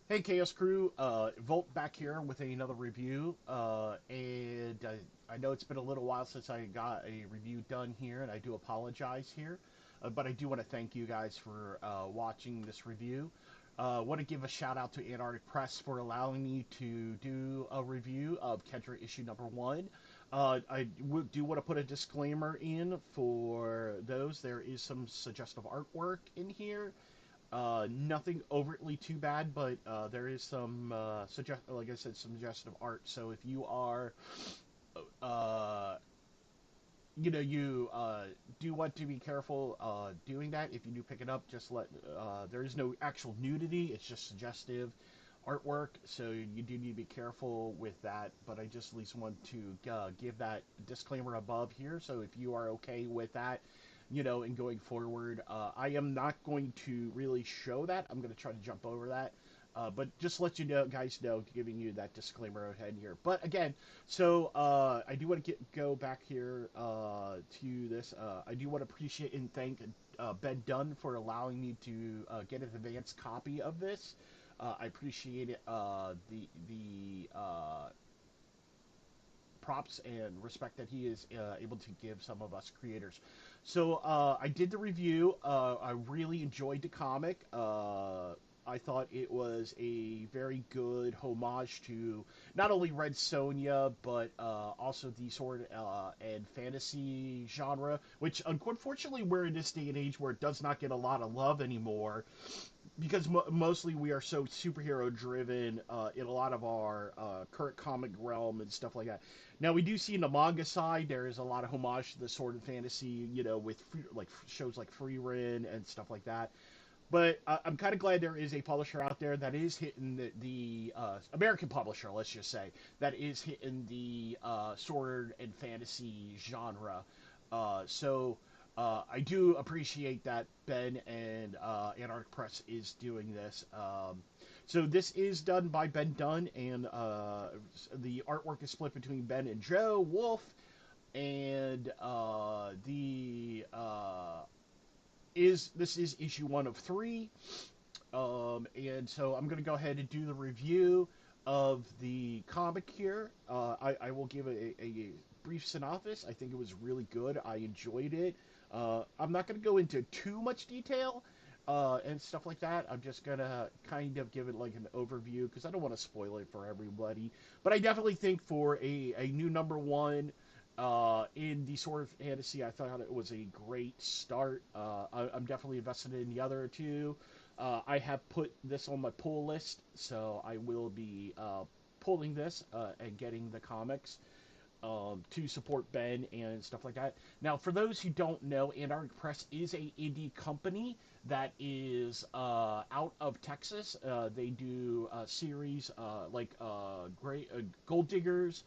Hey Chaos Crew, Volt back here with another review, and I know it's been a little while since I got a review done here, and I do apologize here, but I do want to thank you guys for watching this review. Want to give a shout out to Antarctic Press for allowing me to do a review of Kendra Issue number 1. Do want to put a disclaimer in for those. There is some suggestive artwork in here. Nothing overtly too bad, but there is some like I said, suggestive art. So if you are, uh, you do want to be careful doing that. If you do pick it up, just let. There is no actual nudity. It's just suggestive artwork, so you do need to be careful with that. But I just at least want to give that disclaimer above here. So if you are okay with that, and going forward, I am not going to really show that. I'm going to try to jump over that. But just let you know, guys know, giving you that disclaimer ahead here. But again, so I do want to go back here to this. I do want to appreciate and thank Ben Dunn for allowing me to get an advanced copy of this. I appreciate it. The props and respect that he is able to give some of us creators. So I did the review. I really enjoyed the comic. I thought it was a very good homage to not only Red Sonja, but also the sword and fantasy genre, which unfortunately we're in this day and age where it does not get a lot of love anymore because mostly we are so superhero driven in a lot of our current comic realm and stuff like that. Now we do see in the manga side there is a lot of homage to the sword and fantasy, with like shows like Free Ren and stuff like that. But I'm kind of glad there is a publisher out there that is hitting the American publisher, let's just say, that is hitting the sword and fantasy genre. So I do appreciate that Ben and Antarctic Press is doing this. So this is done by Ben Dunn, and the artwork is split between Ben and Joe Wolf, and the is this is issue 1 of 3. And so I'm going to go ahead and do the review of the comic here. I will give a brief synopsis. I think it was really good. I enjoyed it. I'm not going to go into too much detail and stuff like that. I'm just going to kind of give it like an overview because I don't want to spoil it for everybody. But I definitely think for a new number 1 in the sort of fantasy, I thought it was a great start. I'm definitely invested in the other two. I have put this on my pull list, so I will be pulling this and getting the comics to support Ben and stuff like that. Now, for those who don't know, Antarctic Press is a indie company that is out of Texas. They do series like Great Gold Diggers.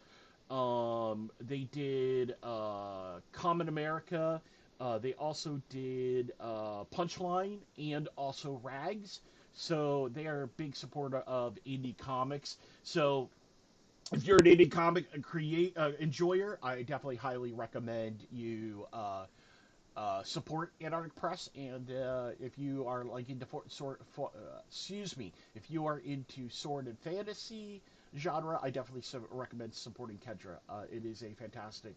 They did Common America. They also did Punchline and also Rags. So they are a big supporter of indie comics. So if you're an indie comic enjoyer, I definitely highly recommend you support Antarctic Press. And if you are like into if you are into sword and fantasy genre, I definitely recommend supporting Kendra. It is a fantastic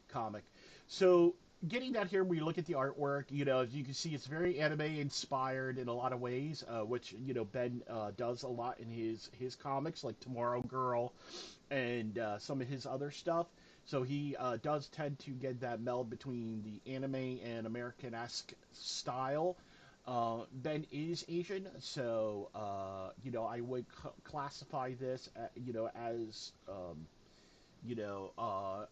comic. So getting that here, we look at the artwork. As you can see, it's very anime inspired in a lot of ways, which Ben does a lot in his comics, like Tomorrow Girl and some of his other stuff. So he does tend to get that meld between the anime and American-esque style. Ben is Asian, so I would classify this, as you know,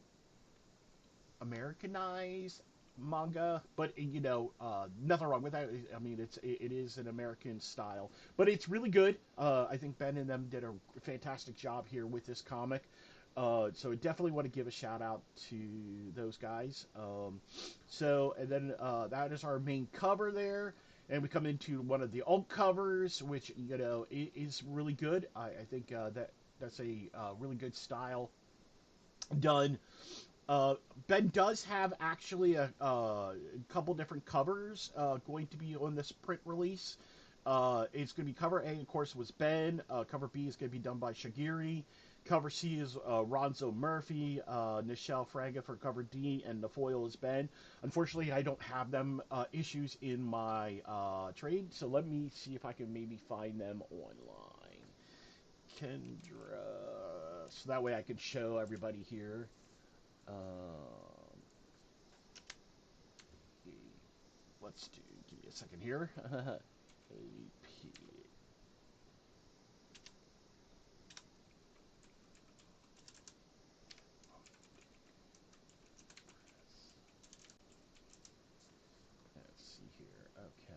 Americanized manga, but nothing wrong with that. I mean, it is an American style, but it's really good. I think Ben and them did a fantastic job here with this comic. So I definitely want to give a shout out to those guys. And then that is our main cover there. And we come into one of the alt covers, which is really good. I think that's a really good style done. uh, Ben does have actually a couple different covers going to be on this print release. It's going to be cover A, of course, was Ben. Cover B is going to be done by Shagiri. Cover C is Ronzo Murphy, Nichelle Fraga for cover D, and the foil is Ben. Unfortunately, I don't have them issues in my trade, so let me see if I can maybe find them online. Kendra, so that way I can show everybody here. Let's do. Give me a second here. AP. Let's see here. Okay.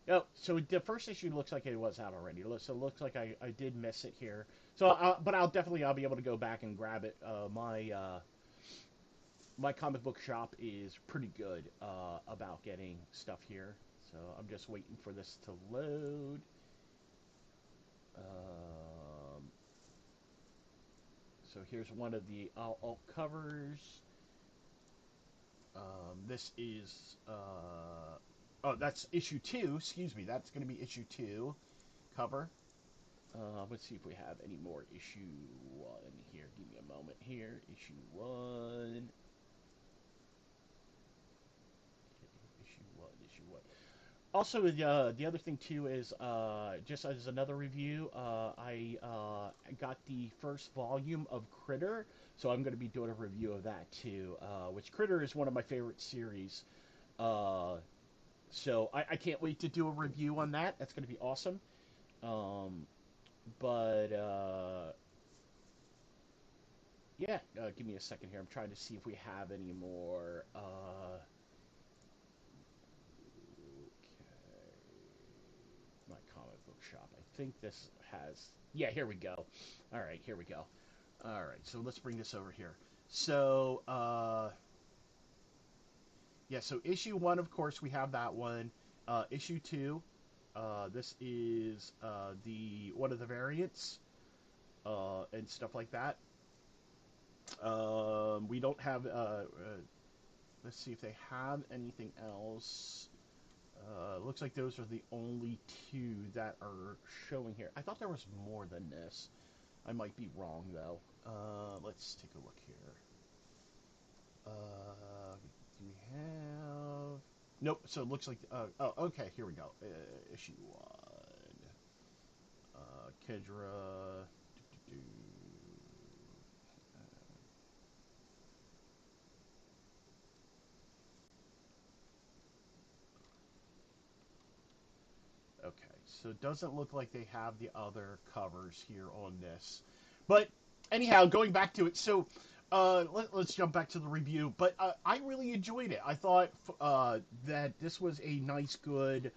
Oh, so the first issue looks like it was out already. So it looks like I did miss it here. So, but I'll be able to go back and grab it. My comic book shop is pretty good about getting stuff here. So I'm just waiting for this to load. Um, so here's one of the alt covers. This is oh, that's issue 2. Excuse me, that's going to be issue 2 cover. Let's see if we have any more issue 1 here. Give me a moment here. Issue 1. Issue 1. Issue 1. Also, the other thing too is just as another review, I got the first volume of Critter, so I'm going to be doing a review of that too. Which Critter is one of my favorite series, uh, so I can't wait to do a review on that. That's going to be awesome. Um, but yeah, give me a second here. I'm trying to see if we have any more. My comic book shop. I think this has. Yeah, here we go. All right, here we go. All right, so let's bring this over here. So, yeah, so issue 1, of course, we have that one. Issue 2, this is the one of the variants and stuff like that. We don't have. Let's see if they have anything else. Looks like those are the only 2 that are showing here. I thought there was more than this. I might be wrong though. Let's take a look here. Do we have? Nope. So it looks like. Oh, okay. Here we go. Issue 1. Kendra. Okay, so it doesn't look like they have the other covers here on this. But anyhow, going back to it, so let's jump back to the review. But I really enjoyed it. I thought that this was a nice, good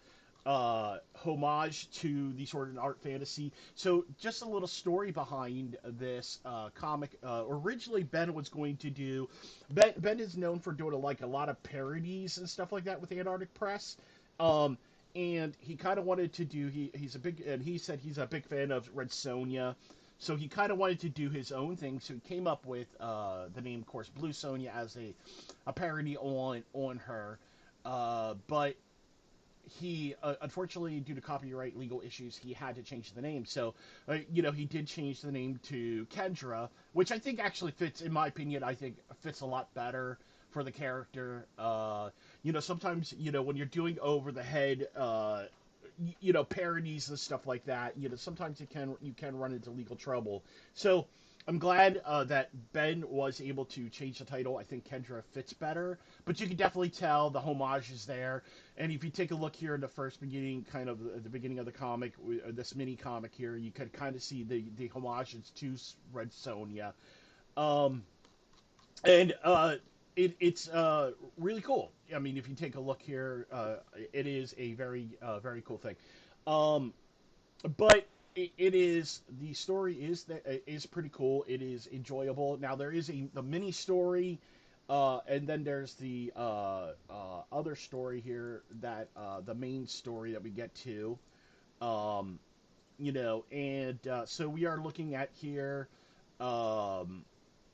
homage to the sort of art fantasy. So just a little story behind this comic. Originally, Ben was going to do. Ben is known for doing like a lot of parodies and stuff like that with Antarctic Press. Um, and he kind of wanted to do he's a big and he said he's a big fan of Red Sonja, so he kind of wanted to do his own thing. So he came up with the name, of course, Blue Sonja as a parody on her, but he unfortunately, due to copyright legal issues, he had to change the name. So he did change the name to Kendra, which I think actually fits, in my opinion, I think fits a lot better for the character. Sometimes when you're doing over the head parodies and stuff like that, sometimes you can run into legal trouble. So I'm glad that Ben was able to change the title. I think Kendra fits better, but you can definitely tell the homage is there. And if you take a look here in the first beginning, kind of the beginning of the comic, this mini comic here, you can kind of see the homages to Red Sonja. Um, and it's really cool. I mean, if you take a look here, it is a very cool thing. Um, but it is the story is pretty cool. It is enjoyable. Now there is the mini story, and then there's the other story here that the main story that we get to. Um, and so we are looking at here. Um,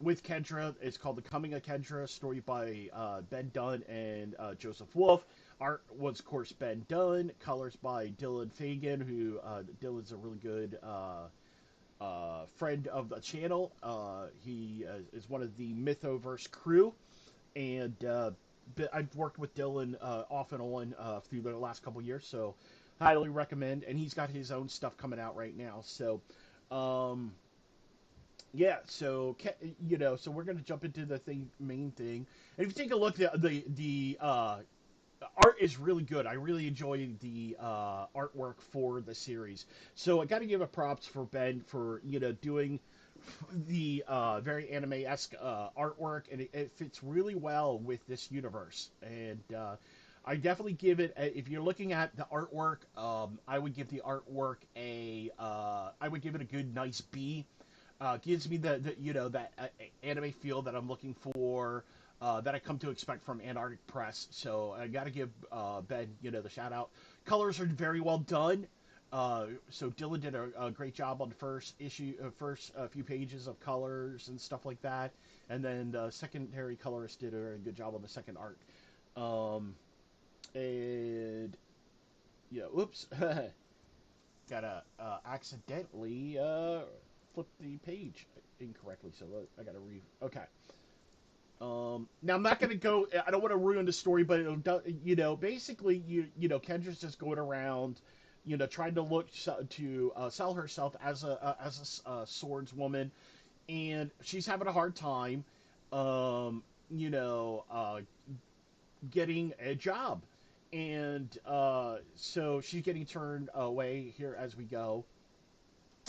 with Kendra. It's called The Coming of Kendra, story by Benn Dunn and Joseph Wolf. Art was, of course, Benn Dunn. Colors by Dylan Fagan, who Dylan's a really good friend of the channel. He is one of the Mythoverse crew, and I've worked with Dylan off and on through the last couple years, so highly recommend. And he's got his own stuff coming out right now, so um, yeah, so so we're gonna jump into the main thing. And if you take a look, the art is really good. I really enjoy the artwork for the series. So I got to give a props for Ben for doing the very anime-esque artwork, and it fits really well with this universe. And I definitely give it. If you're looking at the artwork, I would give the artwork I would give it a good, nice B. Gives me the that anime feel that I'm looking for, that I come to expect from Antarctic Press. So I got to give Ben the shout out. Colors are very well done. So Dylan did a great job on the first issue, first few pages of colors and stuff like that, and then the secondary colorist did a very good job on the second arc. And oops, gotta accidentally flip the page incorrectly, so I gotta okay. Now I'm not gonna go. I don't want to ruin the story, but basically, Kendra's just going around, trying to look to sell herself as a swordswoman, and she's having a hard time, um, you know, getting a job, and so she's getting turned away here as we go,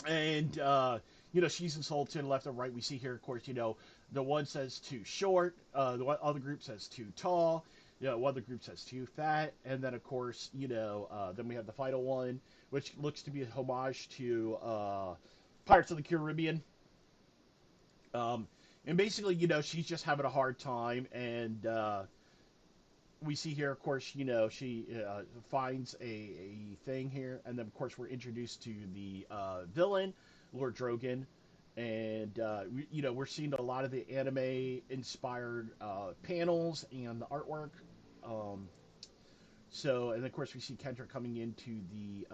and she's insulted left and right. We see here, of course, the one says too short, the other group says too tall, one other group says too fat, and then of course then we have the final one, which looks to be a homage to Pirates of the Caribbean. um, and basically, she's just having a hard time, and we see here, of course, she finds a thing here, and then, of course, we're introduced to the villain, Lord Drogon, and we're seeing a lot of the anime-inspired panels and the artwork. Um, and of course, we see Kendra coming into the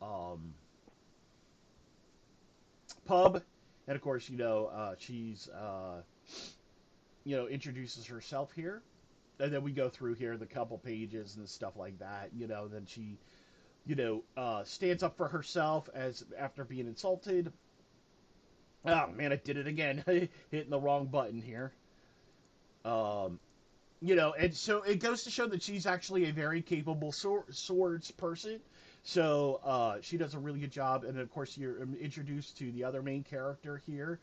um, pub, and of course, she's introduces herself here, and then we go through here the couple pages and stuff like that. Then she, stands up for herself as after being insulted. Oh man, I did it again, hitting the wrong button here. Um, and so it goes to show that she's actually a very capable swords person. So she does a really good job, and of course you're introduced to the other main character here,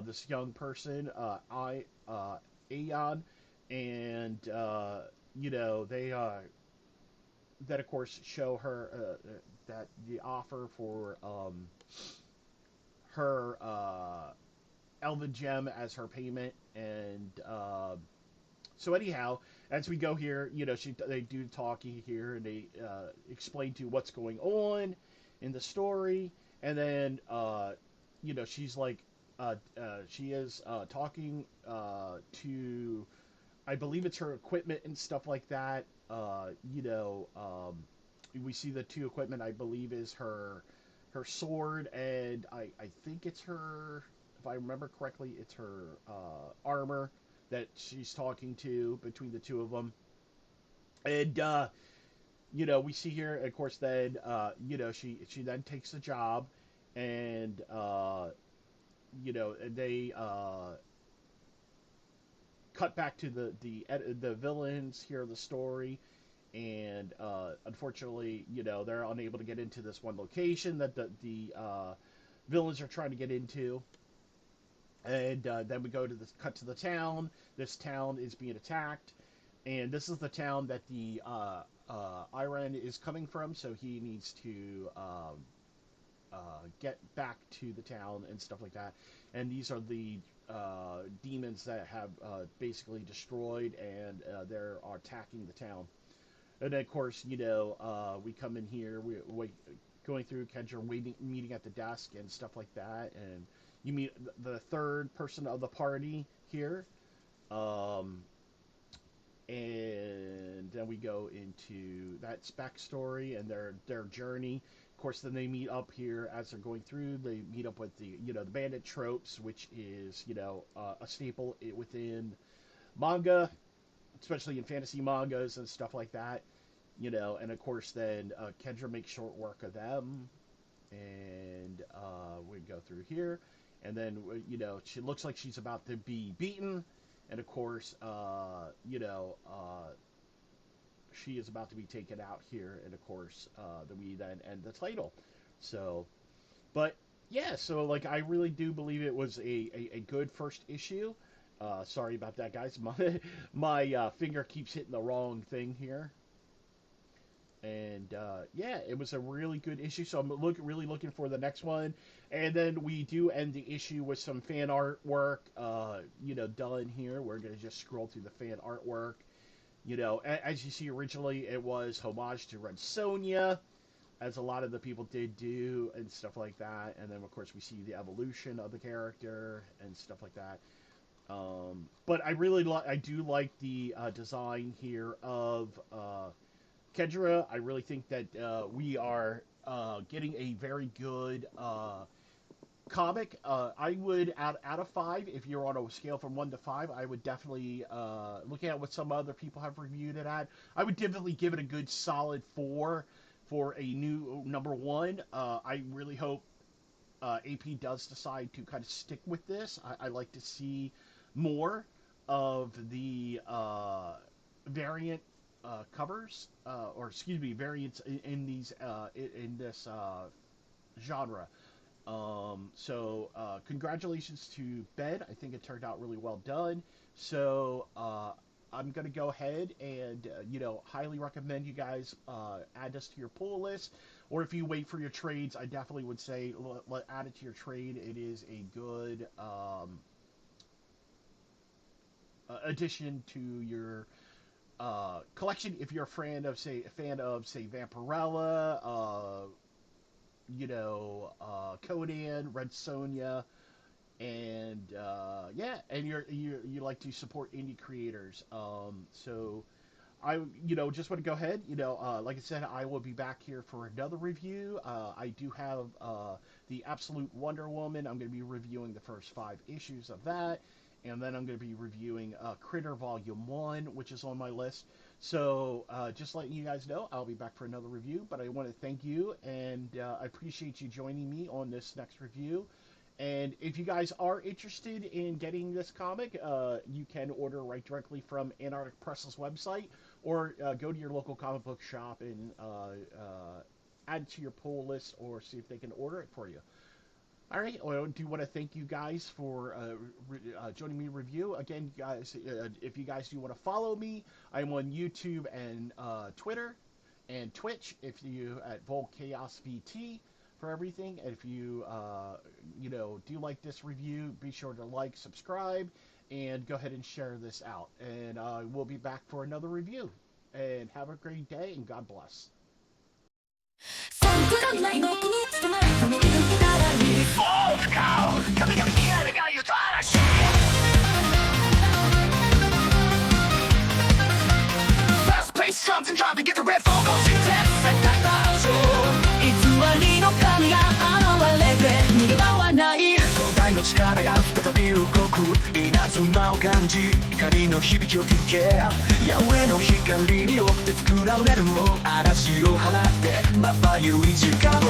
this young person, Aeon, and they that of course show her that the offer for her Elven gem as her payment, and so anyhow, as we go here, they do talking here, and they explain to what's going on in the story, and then she's like, she is talking to, I believe it's her equipment and stuff like that. We see the two equipment. I believe is her sword, and I think it's her. If I remember correctly, it's her armor that she's talking to between the two of them. And we see here, of course, then she then takes the job, and they cut back to the villains here of the story, and unfortunately, they're unable to get into this one location that the villains are trying to get into. And then we go to cut to the town. This town is being attacked, and this is the town that the Iran is coming from. So he needs to get back to the town and stuff like that. And these are the demons that have basically destroyed, and they're attacking the town. And then, of course, we come in here, we going through Kendra, meeting at the desk and stuff like that, and you meet the third person of the party here. Um, and then we go into that backstory and their journey. Of course, then they meet up here as they're going through. They meet up with the bandit tropes, which is a staple within manga, especially in fantasy mangas and stuff like that. And of course, then Kendra makes short work of them, and we go through here, and then she looks like she's about to be beaten, and of course, she is about to be taken out here, and of course, then we then end the title. So, but yeah, so like I really do believe it was a good first issue. Sorry about that, guys. My finger keeps hitting the wrong thing here. And yeah, it was a really good issue. So I'm really looking for the next one. And then we do end the issue with some fan artwork, done here. We're gonna just scroll through the fan artwork. As you see, originally it was homage to Red Sonja, as a lot of the people did do and stuff like that. And then of course we see the evolution of the character and stuff like that. But I do like the design here of Kendra. I really think that we are getting a very good comic. I would, out of 5, if you're on a scale from 1 to 5, I would definitely, looking at what some other people have reviewed it at, I would definitely give it a good solid 4 for a new number 1. I really hope AP does decide to kind of stick with this. I like to see more of the variant covers, or excuse me, variants in these in this genre. Congratulations to Ben. I think it turned out really well done. So I'm gonna go ahead and highly recommend you guys add this to your pull list. Or if you wait for your trades, I definitely would say add it to your trade. It is a good addition to your collection if you're a fan of say Vampirella, Conan, Red Sonja, and and you like to support indie creators. So I just want to go ahead. Like I said, I will be back here for another review. I do have the Absolute Wonder Woman. I'm going to be reviewing the first 5 issues of that. And then I'm going to be reviewing Critter Volume 1, which is on my list. So just letting you guys know, I'll be back for another review. But I want to thank you, and I appreciate you joining me on this next review. And if you guys are interested in getting this comic, you can order right directly from Antarctic Press's website, or go to your local comic book shop and add it to your pull list, or see if they can order it for you. All right, well, I do want to thank you guys for joining me review. Again, guys, if you guys do want to follow me, I'm on YouTube and Twitter and Twitch. If you at Vol Chaos VT for everything. And if you do like this review, be sure to like, subscribe, and go ahead and share this out. And we'll be back for another review. And have a great day, and God bless. Fast-paced drums and drive to get the red phone calls. It's の神が現れて逃げ場はない東大の力が再び動く稲妻を感じ光の響きを聞けヤウェの光によって作られるも嵐を払ってまばゆい時間を